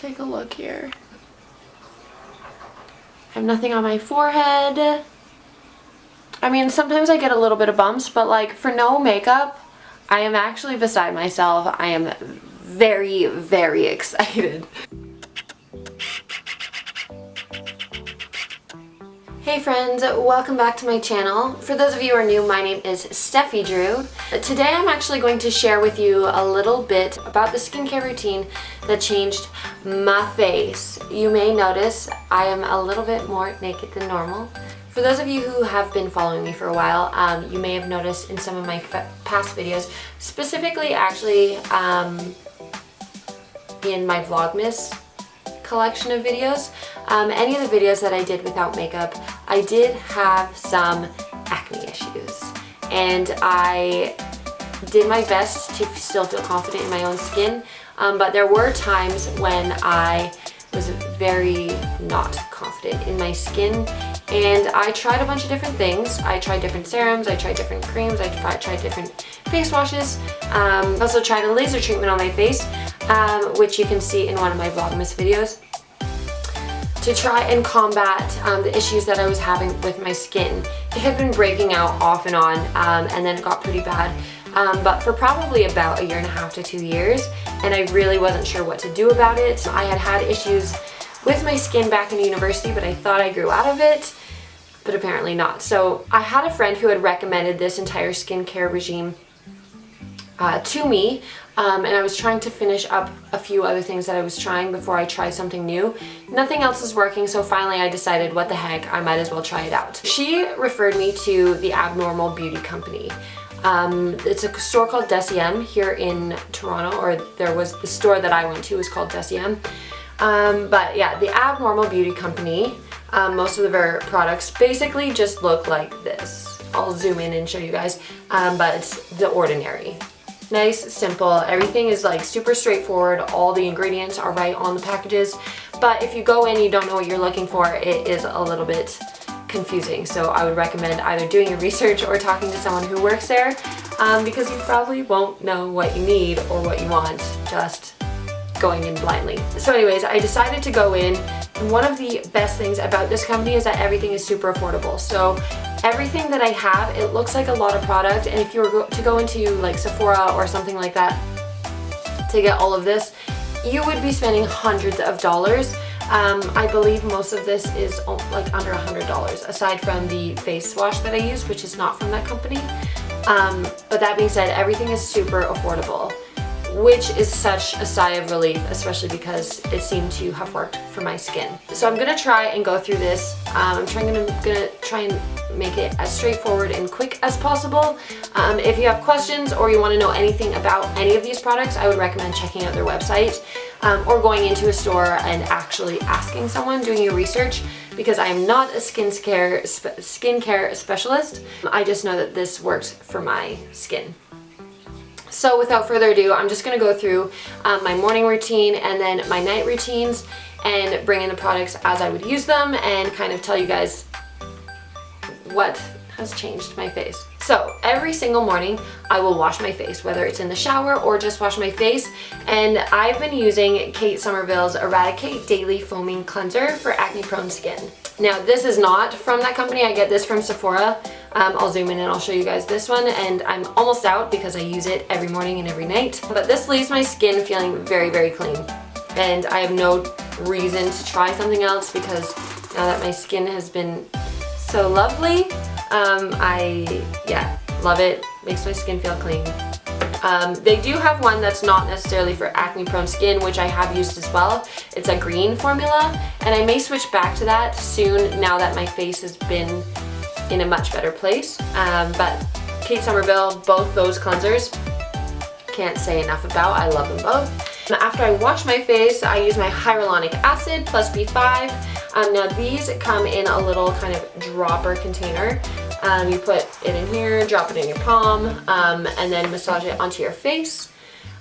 Take a look here. I have nothing on my forehead. I mean, sometimes I get a little bit of bumps, but like for no makeup, I am actually beside myself. I am very, very excited. Hey friends, welcome back to my channel. For those of you who are new, my name is Steffi Drew. Today I'm actually going to share with you a little bit about the skincare routine that changed my face. You may notice I am a little bit more naked than normal. For those of you who have been following me for a while, you may have noticed in some of my past videos, specifically actually in my Vlogmas collection of videos, any of the videos that I did without makeup, I did have some acne issues, and I did my best to still feel confident in my own skin, but there were times when I was very not confident in my skin, and I tried a bunch of different things. I tried different serums, I tried different creams, I tried different face washes. I also tried a laser treatment on my face, which you can see in one of my Vlogmas videos, to try and combat the issues that I was having with my skin. It had been breaking out off and on, and then it got pretty bad, but for probably about 1.5 to 2 years, and I really wasn't sure what to do about it. I had had issues with my skin back in university, but I thought I grew out of it, but apparently not. So I had a friend who had recommended this entire skincare regime to me, and I was trying to finish up a few other things that I was trying before I tried something new. Nothing else is working, so finally I decided, what the heck, I might as well try it out. She referred me to the Abnormal Beauty Company. It's a store called Deciem here in Toronto, or there was the store that I went to was called Deciem. But yeah, the Abnormal Beauty Company, most of their products basically just look like this. I'll zoom in and show you guys, but it's The Ordinary. Nice, simple, everything is like super straightforward, all the ingredients are right on the packages, but if you go in and you don't know what you're looking for, it is a little bit confusing. So I would recommend either doing your research or talking to someone who works there, because you probably won't know what you need or what you want just going in blindly. So anyways, I decided to go in, and one of the best things about this company is that everything is super affordable. So everything that I have, it looks like a lot of product, and if you were to go into like Sephora or something like that to get all of this, you would be spending hundreds of dollars. I believe most of this is like under $100, aside from the face wash that I use, which is not from that company. But that being said, everything is super affordable, which is such a sigh of relief, especially because it seemed to have worked for my skin. So I'm gonna try and go through this. I'm gonna try and make it as straightforward and quick as possible. If you have questions or you want to know anything about any of these products, I would recommend checking out their website, or going into a store and actually asking someone, doing your research, because I am not a skincare specialist. I just know that this works for my skin. So without further ado, I'm just going to go through my morning routine and then my night routines, and bring in the products as I would use them, and kind of tell you guys what has changed my face. So every single morning I will wash my face, whether it's in the shower or just wash my face, and I've been using Kate Somerville's EradiKate Daily Foaming Cleanser for acne prone skin. Now this is not from that company, I get this from Sephora. I'll zoom in and I'll show you guys this one, and I'm almost out because I use it every morning and every night. But this leaves my skin feeling very, very clean, and I have no reason to try something else, because now that my skin has been so lovely, I love it, makes my skin feel clean. They do have one that's not necessarily for acne prone skin, which I have used as well. It's a green formula, and I may switch back to that soon now that my face has been in a much better place. But Kate Somerville, both those cleansers, can't say enough about. I love them both. After I wash my face, I use my hyaluronic acid plus B5. Now these come in a little kind of dropper container. You put it in here, drop it in your palm, and then massage it onto your face.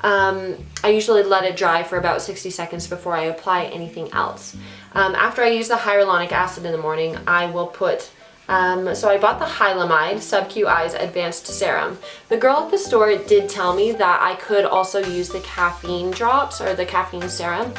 I usually let it dry for about 60 seconds before I apply anything else. After I use the hyaluronic acid in the morning, I will put so I bought the Hylamide SubQ Eyes Advanced Serum. The girl at the store did tell me that I could also use the caffeine drops or the caffeine serum,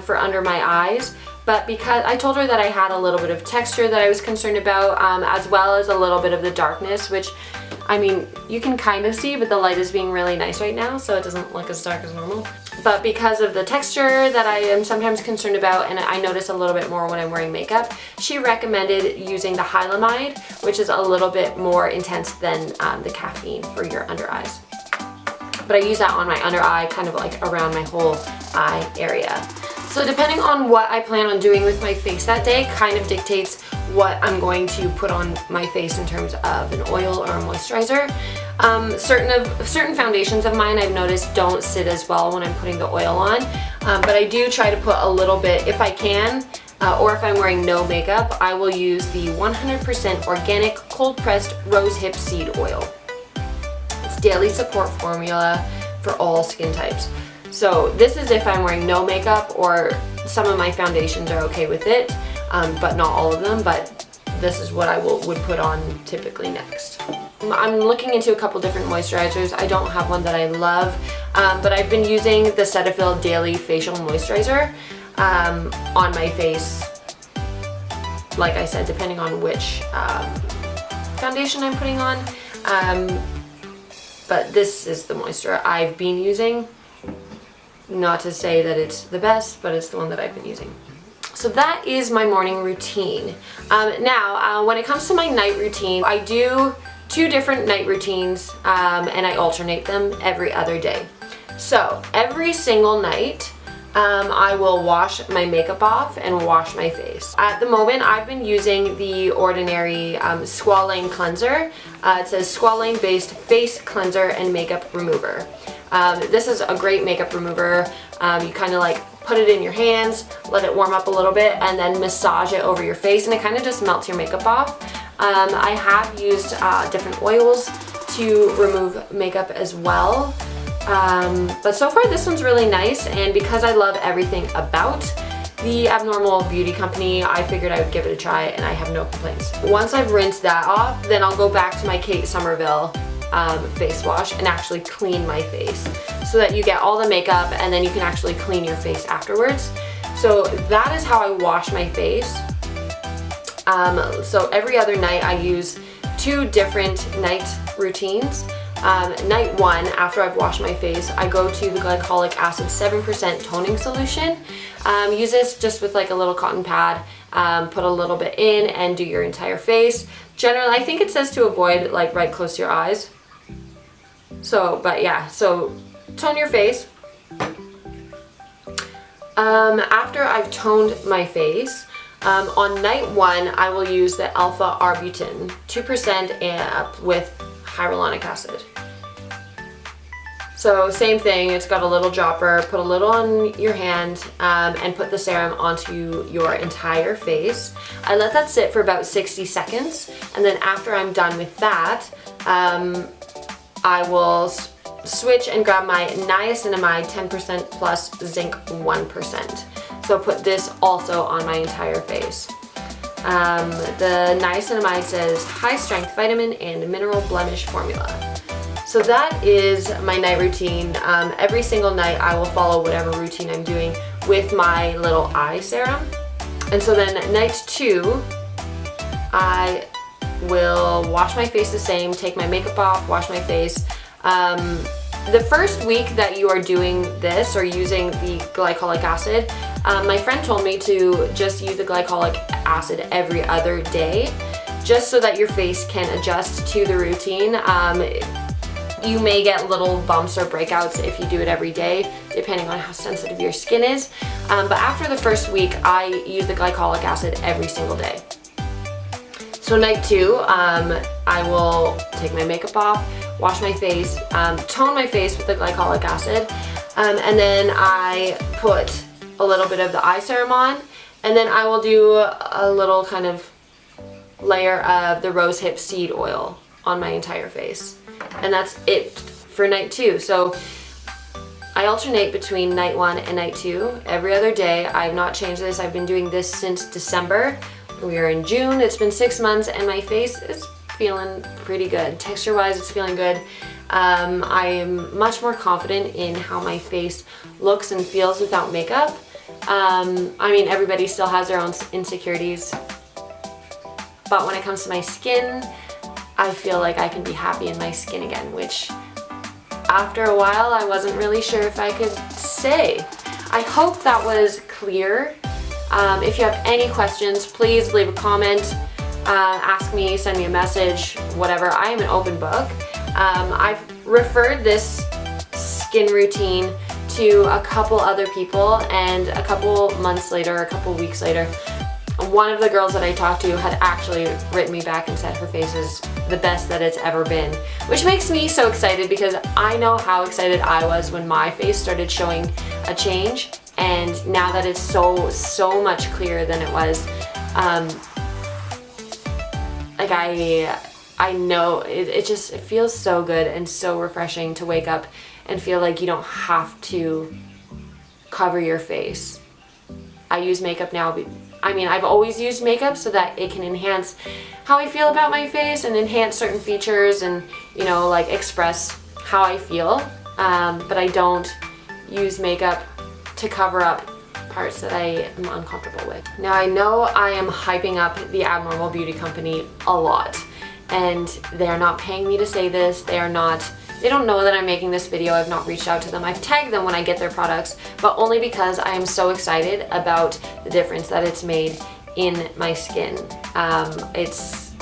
for under my eyes. But because I told her that I had a little bit of texture that I was concerned about, as well as a little bit of the darkness, which, I mean, you can kind of see, but the light is being really nice right now, so it doesn't look as dark as normal. But because of the texture that I am sometimes concerned about, and I notice a little bit more when I'm wearing makeup, she recommended using the Hylamide, which is a little bit more intense than the caffeine for your under eyes. But I use that on my under eye, kind of like around my whole eye area. So depending on what I plan on doing with my face that day kind of dictates what I'm going to put on my face in terms of an oil or a moisturizer. Certain foundations of mine I've noticed don't sit as well when I'm putting the oil on, but I do try to put a little bit if I can, or if I'm wearing no makeup, I will use the 100% organic cold pressed Rosehip seed oil. It's daily support formula for all skin types. So this is if I'm wearing no makeup, or some of my foundations are okay with it, but not all of them, but this is what I would put on typically next. I'm looking into a couple different moisturizers. I don't have one that I love, but I've been using the Cetaphil Daily Facial Moisturizer on my face, like I said, depending on which foundation I'm putting on. But this is the moisturizer I've been using. Not to say that it's the best, but it's the one that I've been using. So that is my morning routine. Now, when it comes to my night routine, I do 2 different night routines, and I alternate them every other day. So every single night, I will wash my makeup off and wash my face. At the moment, I've been using the ordinary Squalane Cleanser. It says Squalane based face cleanser and makeup remover. This is a great makeup remover. You kind of like put it in your hands, let it warm up a little bit, and then massage it over your face, and it kind of just melts your makeup off. I have used different oils to remove makeup as well. But so far this one's really nice, and because I love everything about the Abnormal Beauty Company, I figured I would give it a try, and I have no complaints. Once I've rinsed that off, then I'll go back to my Somerville face wash and actually clean my face, so that you get all the makeup and then you can actually clean your face afterwards. So that is how I wash my face. So every other night I use 2 different night routines. Night 1, after I've washed my face, I go to the Glycolic Acid 7% toning solution. Use this just with like a little cotton pad, put a little bit in and do your entire face. Generally, I think it says to avoid like right close to your eyes. So, but yeah, so tone your face. After I've toned my face, on night 1, I will use the Alpha Arbutin 2% with hyaluronic acid. So same thing, it's got a little dropper, put a little on your hand, and put the serum onto your entire face. I let that sit for about 60 seconds, and then after I'm done with that, I will switch and grab my niacinamide 10% plus zinc 1%. So put this also on my entire face. The niacinamide says high strength vitamin and mineral blemish formula. So that is my night routine. Every single night I will follow whatever routine I'm doing with my little eye serum. And so then night 2, I will wash my face the same, take my makeup off, wash my face. The first week that you are doing this or using the glycolic acid, my friend told me to just use the glycolic acid every other day, just so that your face can adjust to the routine. You may get little bumps or breakouts if you do it every day, depending on how sensitive your skin is. But after the first week, I use the glycolic acid every single day. So night 2, I will take my makeup off, wash my face, tone my face with the glycolic acid, and then I put a little bit of the eye serum on, and then I will do a little kind of layer of the Rosehip seed oil on my entire face. And that's it for night 2. So I alternate between night 1 and night 2 every other day. I have not changed this. I've been doing this since December. We are in June. It's been 6 months and my face is feeling pretty good. Texture wise, it's feeling good. I am much more confident in how my face looks and feels without makeup. I mean, everybody still has their own insecurities, but when it comes to my skin, I feel like I can be happy in my skin again, which after a while I wasn't really sure if I could say. I hope that was clear. If you have any questions, please leave a comment, ask me, send me a message, whatever. I am an open book. I've referred this skin routine to a couple other people, and a couple months later, a couple weeks later, one of the girls that I talked to had actually written me back and said her face is the best that it's ever been, which makes me so excited because I know how excited I was when my face started showing a change, and now that it's so much clearer than it was, like I know it feels so good and so refreshing to wake up and feel like you don't have to cover your face. I use makeup now. I mean, I've always used makeup so that it can enhance how I feel about my face and enhance certain features and, you know, like express how I feel. But I don't use makeup to cover up parts that I am uncomfortable with. Now, I know I am hyping up the Abnormal Beauty Company a lot, and they are not paying me to say this. They don't know that I'm making this video. I've not reached out to them. I've tagged them when I get their products, but only because I am so excited about the difference that it's made in my skin. It's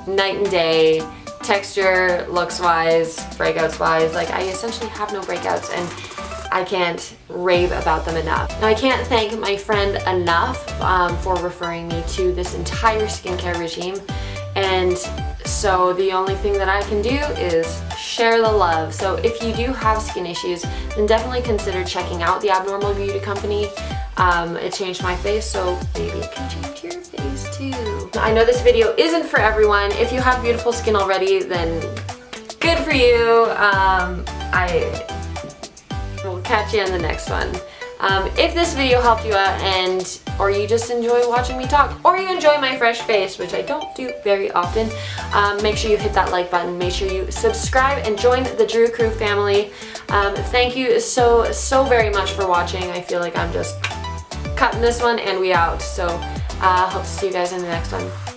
night and day, texture, looks-wise, breakouts-wise. Like, I essentially have no breakouts, and I can't rave about them enough. Now, I can't thank my friend enough for referring me to this entire skincare regime, and so the only thing that I can do is share the love. So if you do have skin issues, then definitely consider checking out the Abnormal Beauty Company. It changed my face, so maybe it can change your face too. I know this video isn't for everyone. If you have beautiful skin already, then good for you. I will catch you in the next one. If this video helped you out or you just enjoy watching me talk, or you enjoy my fresh face, which I don't do very often, make sure you hit that like button, make sure you subscribe and join the Drew Crew family. Thank you so very much for watching. I feel like I'm just cutting this one and we out. So hope to see you guys in the next one.